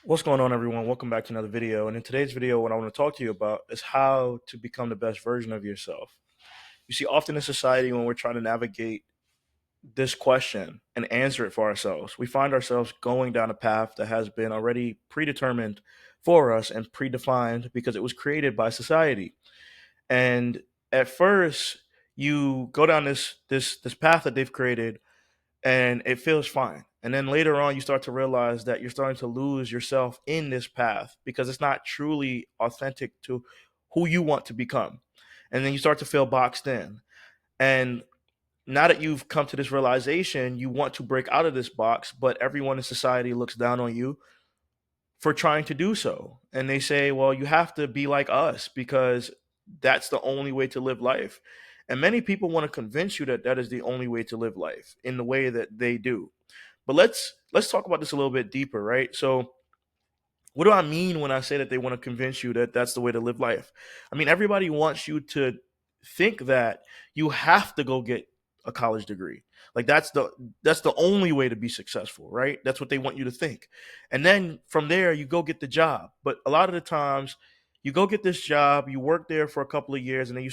What's going on, everyone? Welcome back to another video. And in today's video, what I want to talk to you about is how to become the best version of yourself. You see, often in society, when we're trying to navigate this question and answer it for ourselves, we find ourselves going down a path that has been already predetermined for us and predefined because it was created by society. And at first, you go down this path that they've created and it feels fine. And then later on, you start to realize that you're starting to lose yourself in this path because it's not truly authentic to who you want to become. And then you start to feel boxed in. And now that you've come to this realization, you want to break out of this box, but everyone in society looks down on you for trying to do so. And they say, well, you have to be like us because that's the only way to live life. And many people want to convince you that that is the only way to live life in the way that they do. But let's talk about this a little bit deeper, right? So what do I mean when I say that they want to convince you that that's the way to live life? I mean, everybody wants you to think that you have to go get a college degree. Like that's the only way to be successful, right? That's what they want you to think. And then from there you go get the job. But a lot of the times you go get this job, you work there for a couple of years and then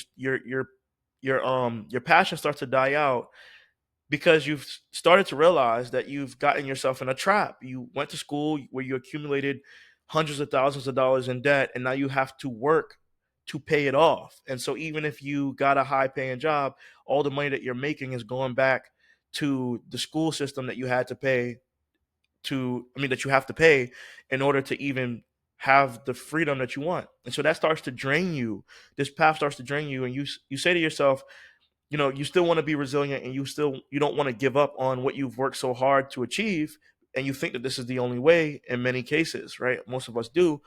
your passion starts to die out because you've started to realize that you've gotten yourself in a trap. You went to school where you accumulated hundreds of thousands of dollars in debt, and now you have to work to pay it off. And so, even if you got a high paying job, all the money that you're making is going back to the school system that you had to pay that you have to pay in order to even have the freedom that you want. And so that starts to drain you. This path starts to drain you, and you say to yourself, you still want to be resilient and you don't want to give up on what you've worked so hard to achieve, and you think that this is the only way in many cases, right? Most of us do.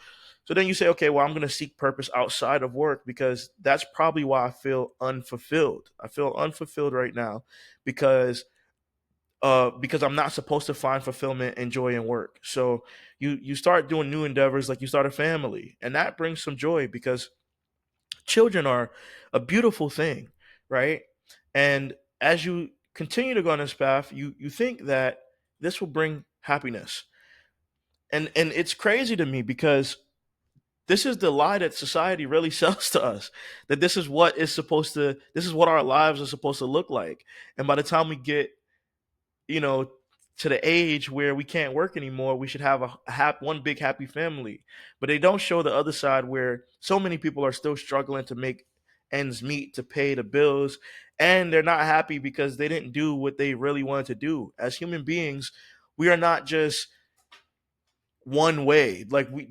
So then you say, okay, well, I'm going to seek purpose outside of work because that's probably why I feel unfulfilled. I feel unfulfilled right now because because I'm not supposed to find fulfillment and joy in work. So you start doing new endeavors, like you start a family, and that brings some joy because children are a beautiful thing, right? And as you continue to go on this path, you think that this will bring happiness. And it's crazy to me because this is the lie that society really sells to us, that this is what our lives are supposed to look like. And by the time we get, you know, to the age where we can't work anymore, we should have one big happy family. But they don't show the other side where so many people are still struggling to make ends meet, to pay the bills, and they're not happy because they didn't do what they really wanted to do. As human beings, we are not just one way. Like we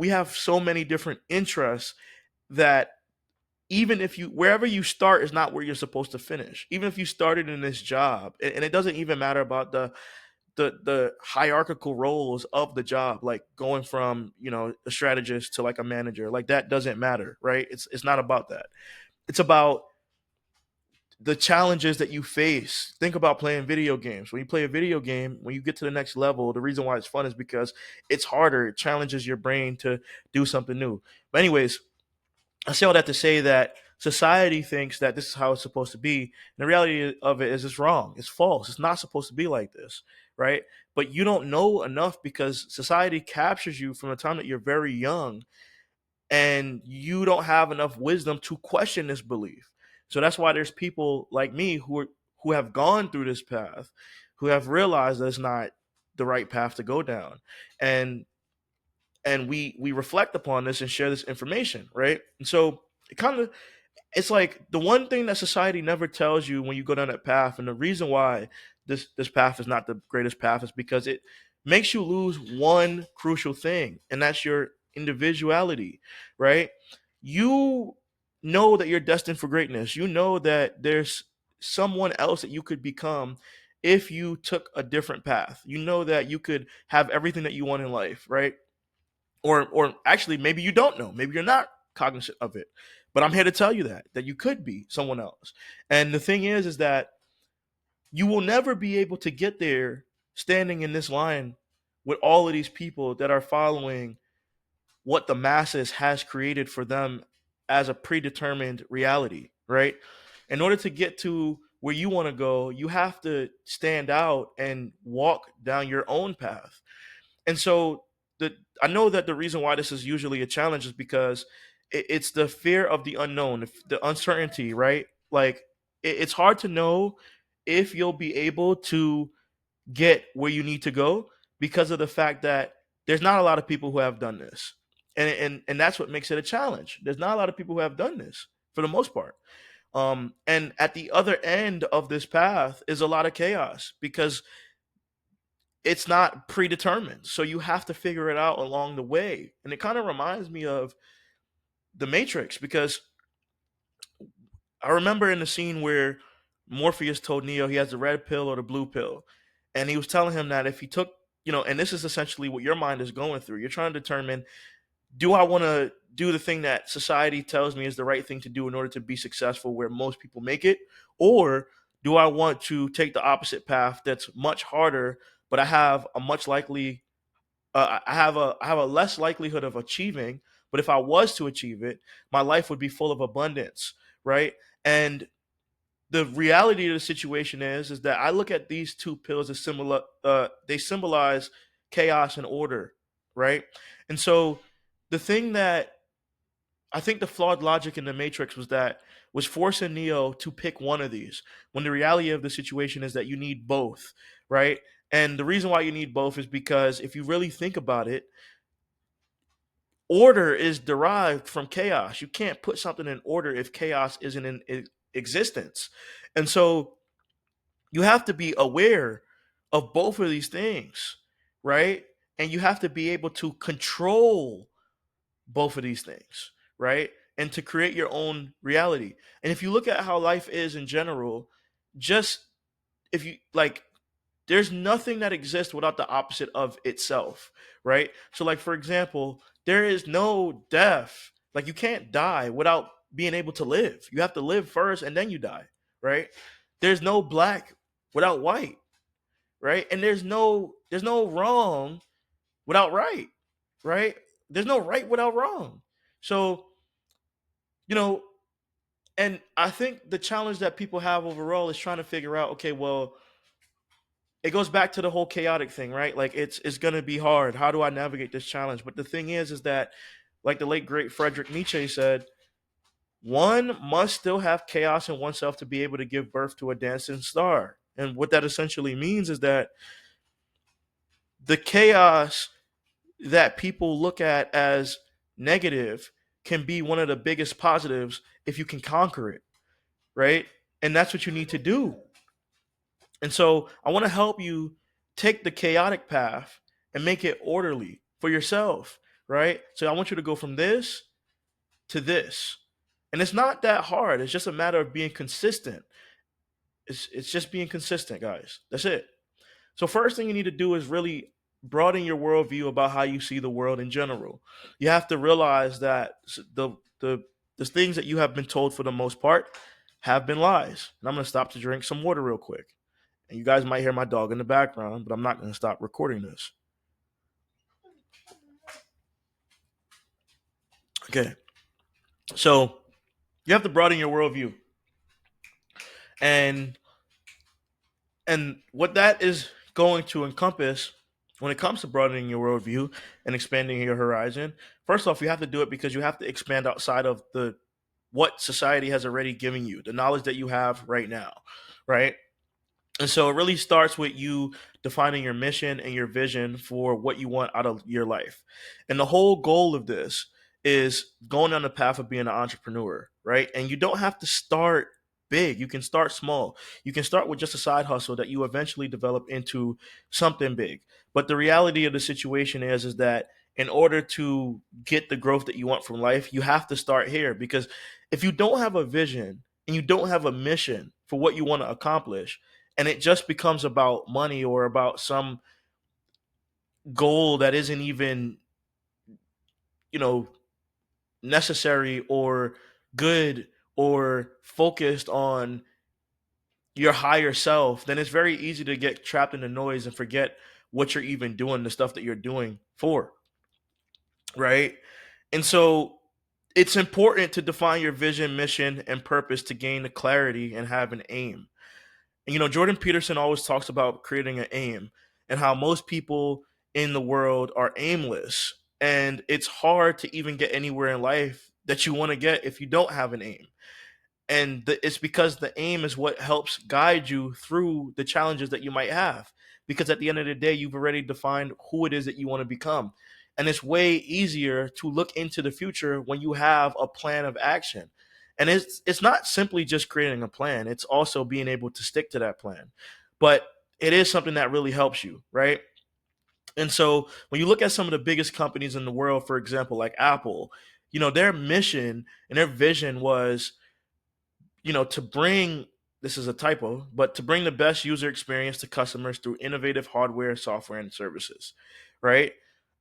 have so many different interests that even if you wherever you start is not where you're supposed to finish. Even if you started in this job, and it doesn't even matter about the hierarchical roles of the job, like going from a strategist to like a manager, like that doesn't matter, right? It's not about that. It's about the challenges that you face. Think about playing video games. When you play a video game, when you get to the next level, the reason why it's fun is because it's harder. It challenges your brain to do something new. But anyways, I say all that to say that society thinks that this is how it's supposed to be. And the reality of it is it's wrong. It's false. It's not supposed to be like this, right? But you don't know enough because society captures you from the time that you're very young, and you don't have enough wisdom to question this belief. So that's why there's people like me who have gone through this path, who have realized that it's not the right path to go down. And we reflect upon this and share this information, right? And so it's like the one thing that society never tells you when you go down that path, and the reason why this path is not the greatest path is because it makes you lose one crucial thing, and that's your individuality, right? You know that you're destined for greatness. You know that there's someone else that you could become if you took a different path. You know that you could have everything that you want in life, right? Or actually maybe you don't know, maybe you're not cognizant of it, but I'm here to tell you that you could be someone else. And the thing is that you will never be able to get there standing in this line with all of these people that are following what the masses has created for them as a predetermined reality, right? In order to get to where you want to go, you have to stand out and walk down your own path. And so the I know that the reason why this is usually a challenge is because it's the fear of the unknown, the uncertainty, right? Like it's hard to know if you'll be able to get where you need to go because of the fact that there's not a lot of people who have done this. And that's what makes it a challenge. There's not a lot of people who have done this for the most part. And at the other end of this path is a lot of chaos because it's not predetermined. So you have to figure it out along the way. And it kind of reminds me of the Matrix because I remember in the scene where Morpheus told Neo he has the red pill or the blue pill. And he was telling him that if he took, and this is essentially what your mind is going through. You're trying to determine, do I want to do the thing that society tells me is the right thing to do in order to be successful where most people make it? Or do I want to take the opposite path that's much harder, but I have a much likely I have a less likelihood of achieving, but if I was to achieve it, my life would be full of abundance, right? And the reality of the situation is that I look at these two pills as similar. They symbolize chaos and order, right? And so the thing that I think the flawed logic in the Matrix was forcing Neo to pick one of these when the reality of the situation is that you need both, right? And the reason why you need both is because if you really think about it, order is derived from chaos. You can't put something in order if chaos isn't in existence. And so you have to be aware of both of these things, right? And you have to be able to control both of these things, right? And to create your own reality. And if you look at how life is in general, just if you like, there's nothing that exists without the opposite of itself, right? So, like, for example, there is no death. Like, you can't die without being able to live. You have to live first and then you die, right? There's no black without white, right? And there's no wrong without right, right? There's no right without wrong. So, you know, and I think the challenge that people have overall is trying to figure out, okay, well, it goes back to the whole chaotic thing, right? Like it's gonna be hard. How do I navigate this challenge? But the thing is that, like the late great Friedrich Nietzsche said, one must still have chaos in oneself to be able to give birth to a dancing star. And what that essentially means is that the chaos that people look at as negative can be one of the biggest positives if you can conquer it, right? And that's what you need to do. And so I want to help you take the chaotic path and make it orderly for yourself, right? So I want you to go from this to this. And it's not that hard. It's just a matter of being consistent. It's just being consistent, guys. That's it. So first thing you need to do is really broaden your worldview about how you see the world in general. You have to realize that the things that you have been told for the most part have been lies. And I'm gonna stop to drink some water real quick. And you guys might hear my dog in the background, but I'm not gonna stop recording this. Okay. So you have to broaden your worldview. And what that is going to encompass when it comes to broadening your worldview and expanding your horizon, first off, you have to do it because you have to expand outside of the what society has already given you, the knowledge that you have right now, right? And so it really starts with you defining your mission and your vision for what you want out of your life. And the whole goal of this is going on the path of being an entrepreneur, right? And you don't have to start big. You can start small. You can start with just a side hustle that you eventually develop into something big. But the reality of the situation is that in order to get the growth that you want from life, you have to start here because if you don't have a vision and you don't have a mission for what you want to accomplish, and it just becomes about money or about some goal that isn't even you know necessary or good or focused on your higher self, then it's very easy to get trapped in the noise and forget what you're even doing, the stuff that you're doing for, right? And so it's important to define your vision, mission, and purpose to gain the clarity and have an aim. And Jordan Peterson always talks about creating an aim and how most people in the world are aimless. And it's hard to even get anywhere in life that you want to get if you don't have an aim. And it's because the aim is what helps guide you through the challenges that you might have. Because at the end of the day, you've already defined who it is that you want to become. And it's way easier to look into the future when you have a plan of action. And it's not simply just creating a plan, it's also being able to stick to that plan. But it is something that really helps you, right? And so when you look at some of the biggest companies in the world, for example, like Apple, their mission and their vision was, to bring, this is a typo, but to bring the best user experience to customers through innovative hardware, software, and services, right?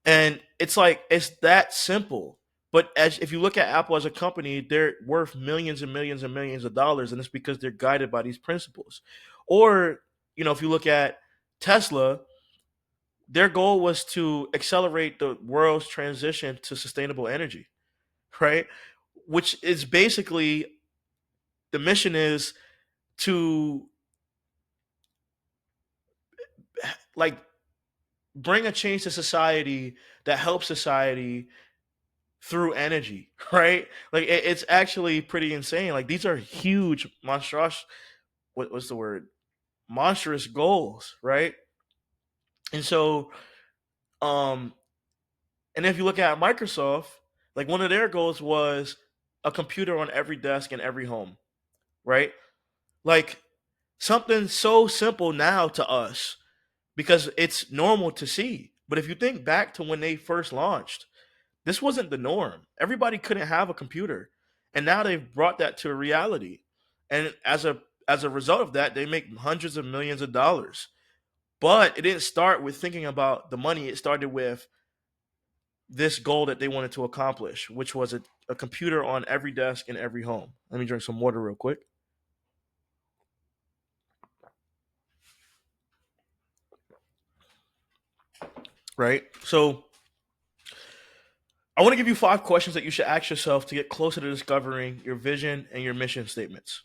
And it's like it's that simple. But as if you look at Apple as a company, they're worth millions and millions and millions of dollars, and it's because they're guided by these principles. Or, if you look at Tesla, their goal was to accelerate the world's transition to sustainable energy, right? Which is basically, the mission is to, like, bring a change to society that helps society through energy, right? Like it's actually pretty insane. Like these are huge, monstrous. What's the word? Monstrous goals, right? And so, um, and if you look at Microsoft, like one of their goals was a computer on every desk in every home, right? Like something so simple now to us because it's normal to see. But if you think back to when they first launched, this wasn't the norm. Everybody couldn't have a computer. And now they've brought that to a reality. And as a result of that, they make hundreds of millions of dollars. But it didn't start with thinking about the money. It started with this goal that they wanted to accomplish, which was a computer on every desk in every home. Let me drink some water real quick. Right? So I want to give you 5 questions that you should ask yourself to get closer to discovering your vision and your mission statements.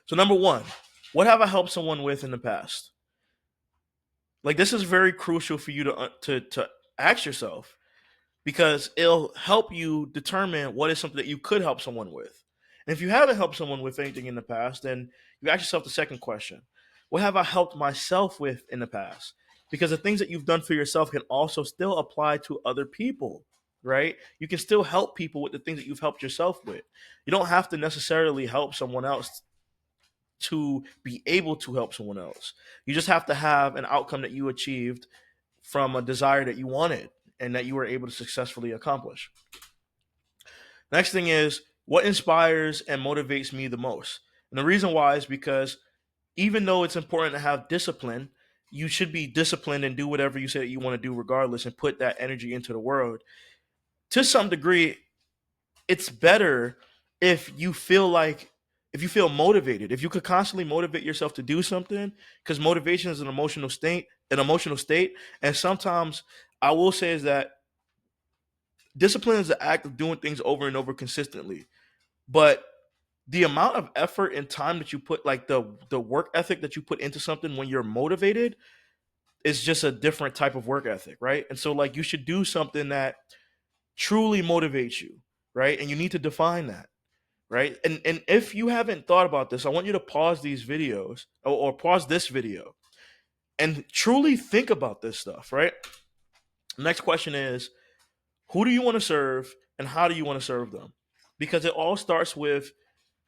So, number one, what have I helped someone with in the past? Like this is very crucial for you to ask yourself because it'll help you determine what is something that you could help someone with. And if you haven't helped someone with anything in the past, then you ask yourself the second question: what have I helped myself with in the past? Because the things that you've done for yourself can also still apply to other people, right? You can still help people with the things that you've helped yourself with. You don't have to necessarily help someone else to be able to help someone else. You just have to have an outcome that you achieved from a desire that you wanted and that you were able to successfully accomplish. Next thing is what inspires and motivates me the most. And the reason why is because even though it's important to have discipline, you should be disciplined and do whatever you say that you want to do regardless and put that energy into the world. To some degree, it's better if you feel like if you feel motivated, if you could constantly motivate yourself to do something, because motivation is an emotional state, and sometimes I will say is that discipline is the act of doing things over and over consistently. But the amount of effort and time that you put, like the work ethic that you put into something when you're motivated, is just a different type of work ethic, right? And so like you should do something that truly motivates you, right? And you need to define that, right? And if you haven't thought about this, I want you to pause these videos or pause this video and truly think about this stuff, right? Next question is, who do you want to serve and how do you want to serve them? Because it all starts with,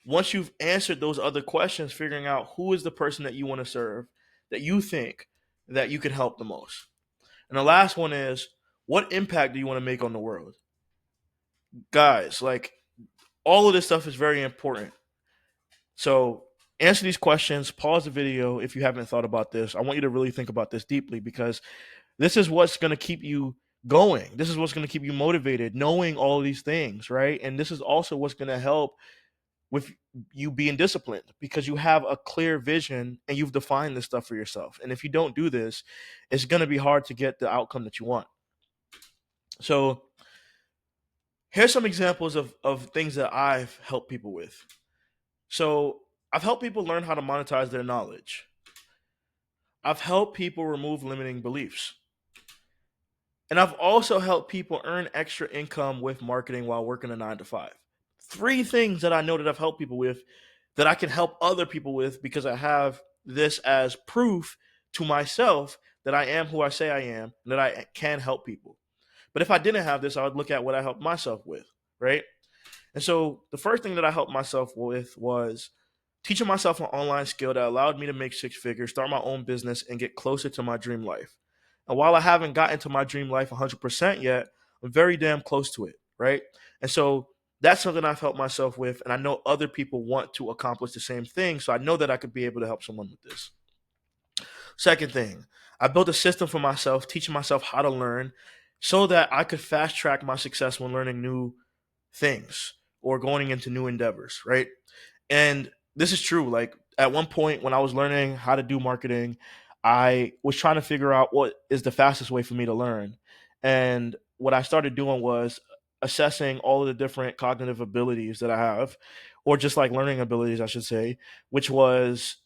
once you've answered those other questions, figuring out who is the person that you want to serve, that you think that you can help the most. And the last one is, what impact do you want to make on the world? Guys, like all of this stuff is very important. So answer these questions, pause the video if you haven't thought about this. I want you to really think about this deeply because this is what's going to keep you going. This is what's going to keep you motivated, knowing all of these things, right? And this is also what's going to help with you being disciplined because you have a clear vision and you've defined this stuff for yourself. And if you don't do this, it's going to be hard to get the outcome that you want. So here's some examples of things that I've helped people with. So I've helped people learn how to monetize their knowledge. I've helped people remove limiting beliefs. And I've also helped people earn extra income with marketing while working a 9 to 5. Three things that I know that I've helped people with that I can help other people with because I have this as proof to myself that I am who I say I am and that I can help people. But if I didn't have this, I would look at what I helped myself with, right? And so the first thing that I helped myself with was teaching myself an online skill that allowed me to make 6 figures, start my own business, and get closer to my dream life. And while I haven't gotten to my dream life 100% yet, I'm very damn close to it, right? And so that's something I've helped myself with. And I know other people want to accomplish the same thing. So I know that I could be able to help someone with this. Second thing, I built a system for myself, teaching myself how to learn so that I could fast track my success when learning new things or going into new endeavors, right? And this is true. Like at one point when I was learning how to do marketing, I was trying to figure out what is the fastest way for me to learn. And what I started doing was assessing all of the different cognitive abilities that I have, or just like learning abilities, I should say, which was,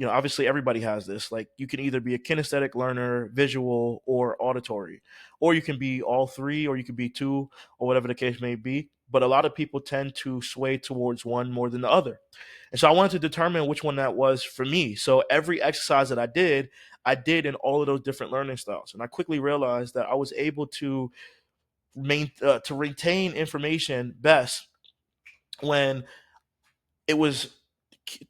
obviously everybody has this. Like you can either be a kinesthetic learner, visual, or auditory, or you can be all three, or you can be two, or whatever the case may be. But a lot of people tend to sway towards one more than the other. And so I wanted to determine which one that was for me. So every exercise that I did in all of those different learning styles. And I quickly realized that I was able to retain information best when it was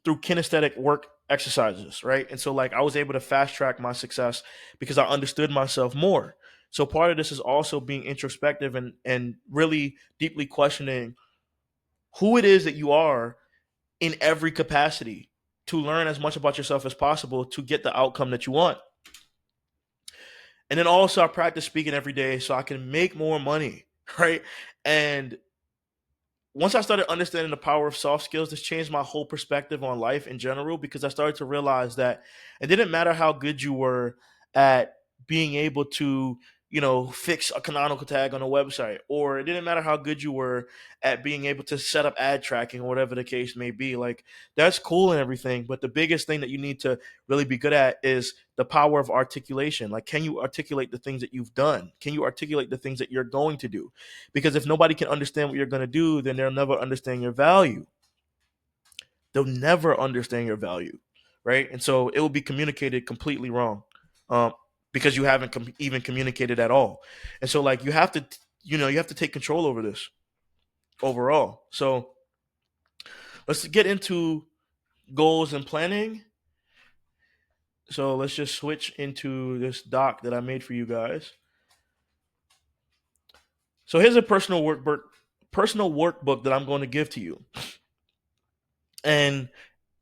through kinesthetic work exercises, right? And so like I was able to fast track my success because I understood myself more. So part of this is also being introspective and really deeply questioning who it is that you are in every capacity to learn as much about yourself as possible to get the outcome that you want. And then also I practice speaking every day so I can make more money, right? And once I started understanding the power of soft skills, this changed my whole perspective on life in general because I started to realize that it didn't matter how good you were at being able to, fix a canonical tag on a website, or it didn't matter how good you were at being able to set up ad tracking or whatever the case may be. Like, that's cool and everything, but the biggest thing that you need to really be good at is the power of articulation. Like, can you articulate the things that you've done? Can you articulate the things that you're going to do? Because if nobody can understand what you're going to do, then they'll never understand your value. They'll never understand your value, right? And so it will be communicated completely wrong, um, because you haven't even communicated at all. And so, like, you have to take control over this overall. So let's get into goals and planning. So let's just switch into this doc that I made for you guys. So here's a personal workbook that I'm going to give to you. And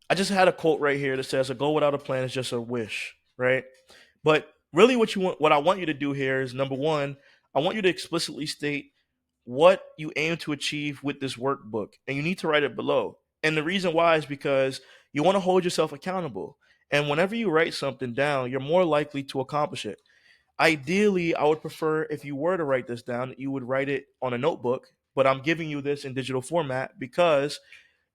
I just had a quote right here that says, "A goal without a plan is just a wish," right? But really, what I want you to do here is, number one, I want you to explicitly state what you aim to achieve with this workbook, and you need to write it below. And the reason why is because you want to hold yourself accountable. And whenever you write something down, you're more likely to accomplish it. Ideally, I would prefer if you were to write this down, you would write it on a notebook. But I'm giving you this in digital format because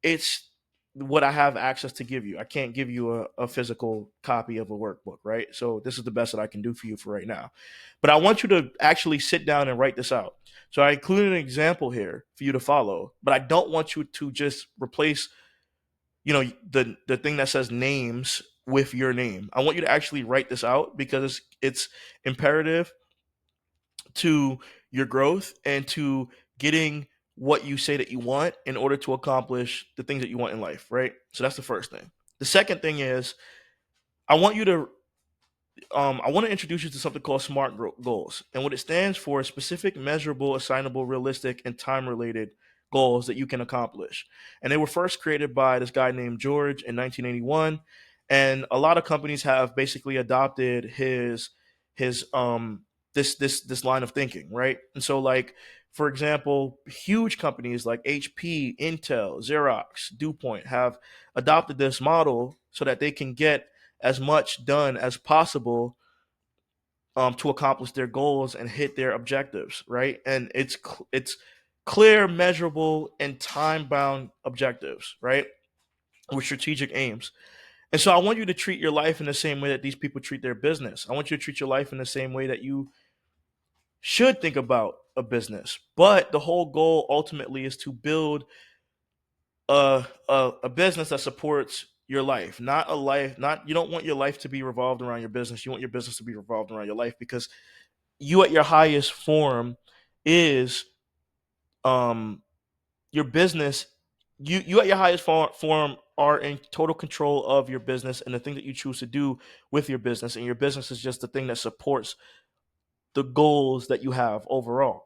it's what I have access to give you. I can't give you a physical copy of a workbook, right? So this is the best that I can do for you for right now. But I want you to actually sit down and write this out. So I included an example here for you to follow, but I don't want you to just replace, the thing that says names with your name. I want you to actually write this out because it's imperative to your growth and to getting what you say that you want in order to accomplish the things that you want in life, right? So that's the first thing. The second thing is I want you to I want to introduce you to something called SMART goals. And what it stands for is specific, measurable, assignable, realistic, and time related goals that you can accomplish. And they were first created by this guy named George in 1981. And a lot of companies have basically adopted his this line of thinking, right? And so, like, for example, huge companies like HP, Intel, Xerox, DuPont have adopted this model so that they can get as much done as possible, to accomplish their goals and hit their objectives, right? And it's clear, measurable, and time bound objectives, right? With strategic aims. And so I want you to treat your life in the same way that these people treat their business. I want you to treat your life in the same way that you should think about a business, but the whole goal ultimately is to build a business that supports your life, not a life. Not, you don't want your life to be revolved around your business. You want your business to be revolved around your life, because you at your highest form is um your business. You at your highest form are in total control of your business and the thing that you choose to do with your business, and your business is just the thing that supports the goals that you have overall.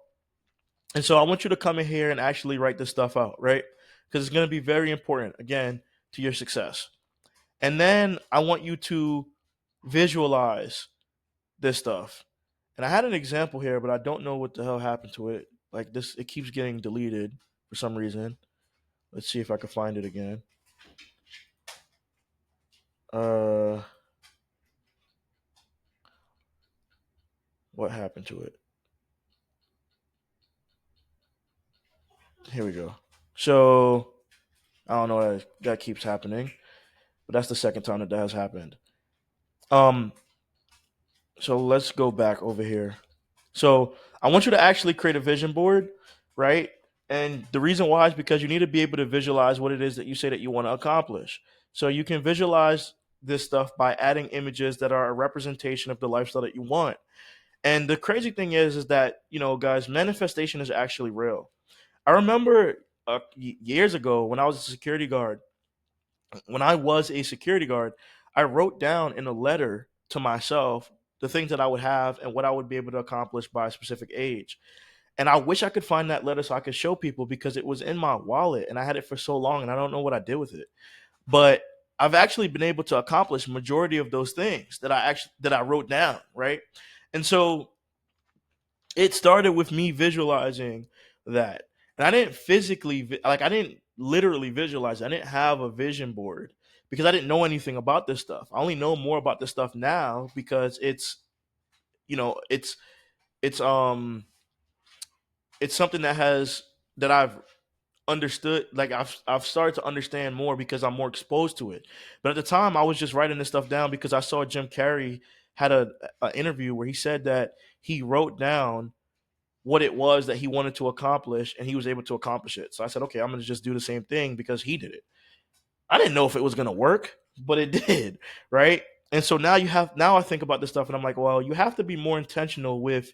And so I want you to come in here and actually write this stuff out, right? Because it's going to be very important, again, to your success. And then I want you to visualize this stuff. And I had an example here, but I don't know what the hell happened to it. Like this, it keeps getting deleted for some reason. Let's see if I can find it again. Uh, what happened to it? Here we go. So I don't know why that keeps happening, but that's the second time that that has happened. Um, so let's go back over here. So I want you to actually create a vision board, right? And the reason why is because you need to be able to visualize what it is that you say that you want to accomplish. So you can visualize this stuff by adding images that are a representation of the lifestyle that you want. And the crazy thing is that, guys, manifestation is actually real. I remember years ago when I was a security guard, I wrote down in a letter to myself the things that I would have and what I would be able to accomplish by a specific age. And I wish I could find that letter so I could show people, because it was in my wallet and I had it for so long and I don't know what I did with it. But I've actually been able to accomplish majority of those things that I wrote down, right? And so it started with me visualizing that. And I didn't I didn't literally visualize. I didn't have a vision board because I didn't know anything about this stuff. I only know more about this stuff now because you know, it's it's um it's something that I've understood. Like I've started to understand more because I'm more exposed to it. But at the time I was just writing this stuff down because I saw Jim Carrey had a interview where he said that he wrote down what it was that he wanted to accomplish and he was able to accomplish it. So I said, okay, I'm going to just do the same thing because he did it. I didn't know if it was going to work, but it did, right? And so now I think about this stuff and I'm like, well, you have to be more intentional with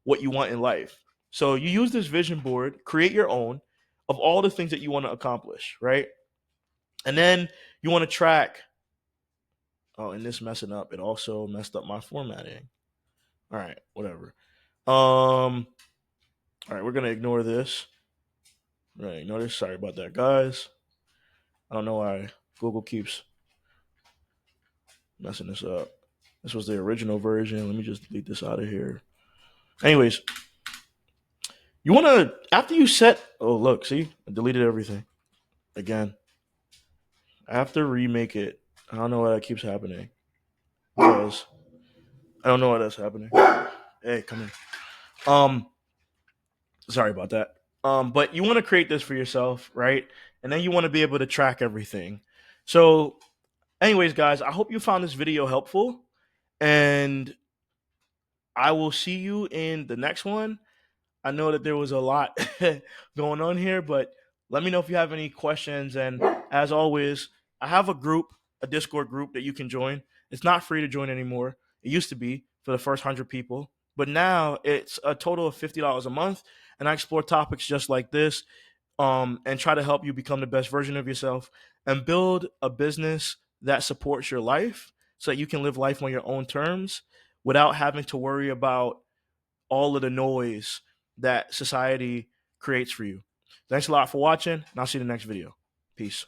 what you want in life. So you use this vision board, create your own of all the things that you want to accomplish, right? And then you want to track. Oh, and this messing up. It also messed up my formatting. All right, whatever. All right, we're gonna ignore this. Right, ignore this. Sorry about that, guys. I don't know why Google keeps messing this up. This was the original version. Let me just delete this out of here. Anyways, you want to, after you set, oh, look, see, I deleted everything again. I have to remake it. I don't know why that keeps happening. Because I don't know why that's happening. Hey, come in. Um, Sorry about that. But you want to create this for yourself, right? And then you want to be able to track everything. So, anyways, guys, I hope you found this video helpful. And I will see you in the next one. I know that there was a lot going on here, but let me know if you have any questions. And as always, I have a Discord group that you can join. It's not free to join anymore. It used to be for the first 100 people, but now it's a total of $50 a month. And I explore topics just like this, and try to help you become the best version of yourself and build a business that supports your life so that you can live life on your own terms without having to worry about all of the noise that society creates for you. Thanks a lot for watching, and I'll see you in the next video. Peace.